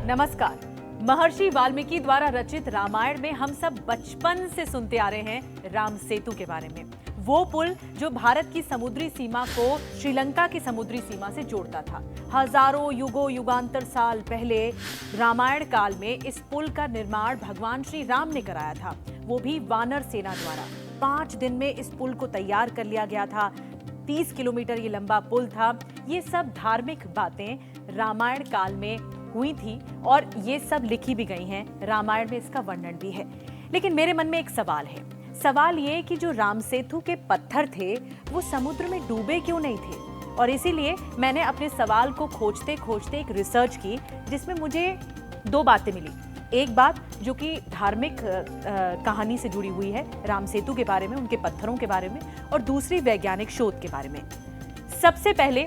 नमस्कार। महर्षि वाल्मीकि द्वारा रचित रामायण में हम सब बचपन से सुनते आ रहे हैं राम सेतु के बारे में। वो पुल जो भारत की समुद्री सीमा को श्रीलंका की समुद्री सीमा से जोड़ता था। हजारों युगांतर साल पहले रामायण काल में इस पुल का निर्माण भगवान श्री राम ने कराया था, वो भी वानर सेना द्वारा। 5 दिन में इस पुल को तैयार कर लिया गया था। 30 किलोमीटर ये लंबा पुल था। ये सब धार्मिक बातें रामायण काल में हुई थी और ये सब लिखी भी गई हैं। रामायण में इसका वर्णन भी है। लेकिन मेरे मन में एक सवाल है। सवाल ये कि जो राम सेतु के पत्थर थे वो समुद्र में डूबे क्यों नहीं थे? और इसीलिए मैंने अपने सवाल को खोजते खोजते एक रिसर्च की जिसमें मुझे 2 बातें मिली। एक बात जो कि धार्मिक कहानी से जुड़ी हुई है, राम सेतु के बारे में, उनके पत्थरों के बारे में, और दूसरी वैज्ञानिक शोध के बारे में। सबसे पहले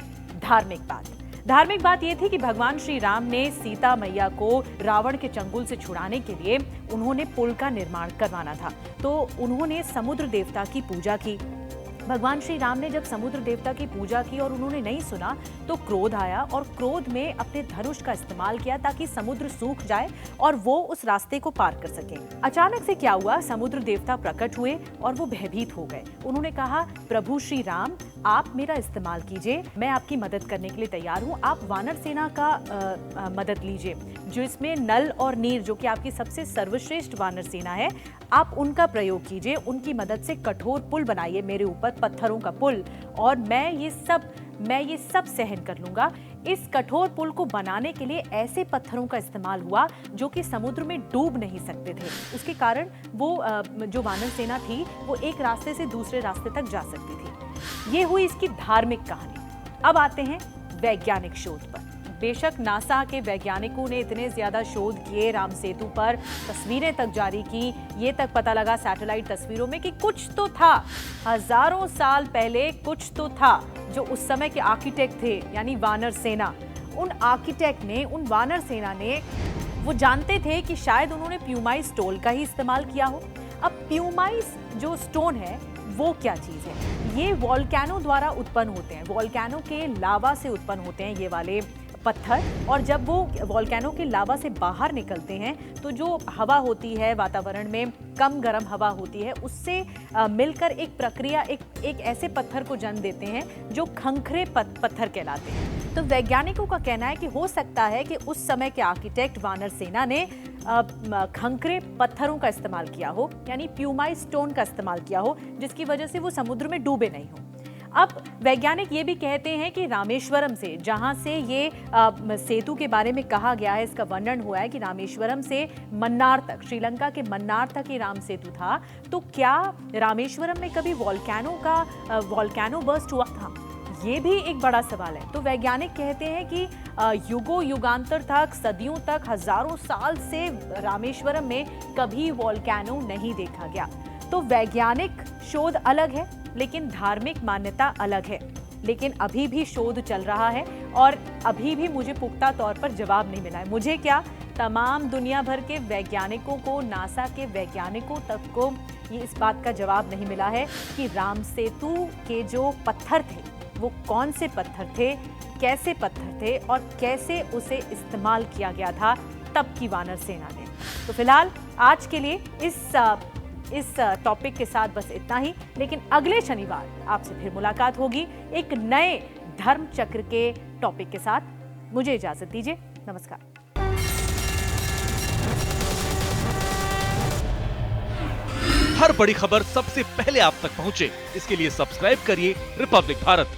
धार्मिक बात यह थी कि भगवान श्री राम ने सीता मैया को रावण के चंगुल से छुड़ाने के लिए उन्होंने पुल का निर्माण करवाना था, तो उन्होंने समुद्र देवता की पूजा की। भगवान श्री राम ने जब समुद्र देवता की पूजा की और उन्होंने नहीं सुना तो क्रोध आया और क्रोध में अपने धनुष का इस्तेमाल किया ताकि समुद्र सूख जाए और वो उस रास्ते को पार कर सके। अचानक से क्या हुआ, समुद्र देवता प्रकट हुए और वो भयभीत हो गए। उन्होंने कहा, प्रभु श्री राम आप मेरा इस्तेमाल कीजिए, मैं आपकी मदद करने के लिए तैयार हूँ। आप वानर सेना का मदद लीजिए, जो इसमें नल और नीर जो कि आपकी सबसे सर्वश्रेष्ठ वानर सेना है, आप उनका प्रयोग कीजिए। उनकी मदद से कठोर पुल बनाइए मेरे ऊपर, पत्थरों का पुल, और मैं ये सब सहन कर लूंगा। इस कठोर पुल को बनाने के लिए ऐसे पत्थरों का इस्तेमाल हुआ जो कि समुद्र में डूब नहीं सकते थे। उसके कारण वो जो वानर सेना थी वो एक रास्ते से दूसरे रास्ते तक जा सकती थी। ये हुई इसकी धार्मिक कहानी। अब आते हैं वैज्ञानिक शोध पर। बेशक नासा के वैज्ञानिकों ने इतने ज्यादा शोध किए, राम सेतु पर तस्वीरें तक जारी की, ये तक पता लगा सैटेलाइट तस्वीरों में कि कुछ तो था, हजारों साल पहले कुछ तो था। जो उस समय के आर्किटेक्ट थे यानी वानर सेना, उन वानर सेना ने वो जानते थे कि शायद उन्होंने प्यूमाई स्टोन का ही इस्तेमाल किया हो। अब प्यूमाई जो स्टोन है वो क्या चीज है? ये वॉल्केनो द्वारा उत्पन्न होते हैं, वॉल्केनो के लावा से उत्पन्न होते हैं ये वाले पत्थर। और जब वो वॉल्केनो के लावा से बाहर निकलते हैं तो जो हवा होती है वातावरण में, कम गर्म हवा होती है, उससे मिलकर एक प्रक्रिया एक ऐसे पत्थर को जन्म देते हैं जो खंखरे पत्थर कहलाते हैं। तो वैज्ञानिकों का कहना है कि हो सकता है कि उस समय के आर्किटेक्ट वानर सेना ने खंखरे पत्थरों का इस्तेमाल किया हो, यानी प्यूमाई स्टोन का इस्तेमाल किया हो, जिसकी वजह से वो समुद्र में डूबे नहीं हो। अब वैज्ञानिक ये भी कहते हैं कि रामेश्वरम से, जहां से ये सेतु के बारे में कहा गया है, इसका वर्णन हुआ है कि रामेश्वरम से मन्नार तक, श्रीलंका के मन्नार तक ये राम सेतु था, तो क्या रामेश्वरम में कभी वॉल्केनो बर्स्ट हुआ था? ये भी एक बड़ा सवाल है। तो वैज्ञानिक कहते हैं कि युगांतर तक, सदियों तक, हजारों साल से रामेश्वरम में कभी वॉल्केनो नहीं देखा गया। तो वैज्ञानिक शोध अलग है लेकिन धार्मिक मान्यता अलग है। लेकिन अभी भी शोध चल रहा है और अभी भी मुझे पुख्ता तौर पर जवाब नहीं मिला है। मुझे क्या, तमाम दुनिया भर के वैज्ञानिकों को, नासा के वैज्ञानिकों तक को ये इस बात का जवाब नहीं मिला है कि राम सेतु के जो पत्थर थे वो कौन से पत्थर थे, कैसे पत्थर थे और कैसे उसे इस्तेमाल किया गया था तब की वानर सेना ने। तो फिलहाल आज के लिए इस टॉपिक के साथ बस इतना ही। लेकिन अगले शनिवार आपसे फिर मुलाकात होगी एक नए धर्म चक्र के टॉपिक के साथ। मुझे इजाजत दीजिए। नमस्कार। हर बड़ी खबर सबसे पहले आप तक पहुंचे, इसके लिए सब्सक्राइब करिए रिपब्लिक भारत।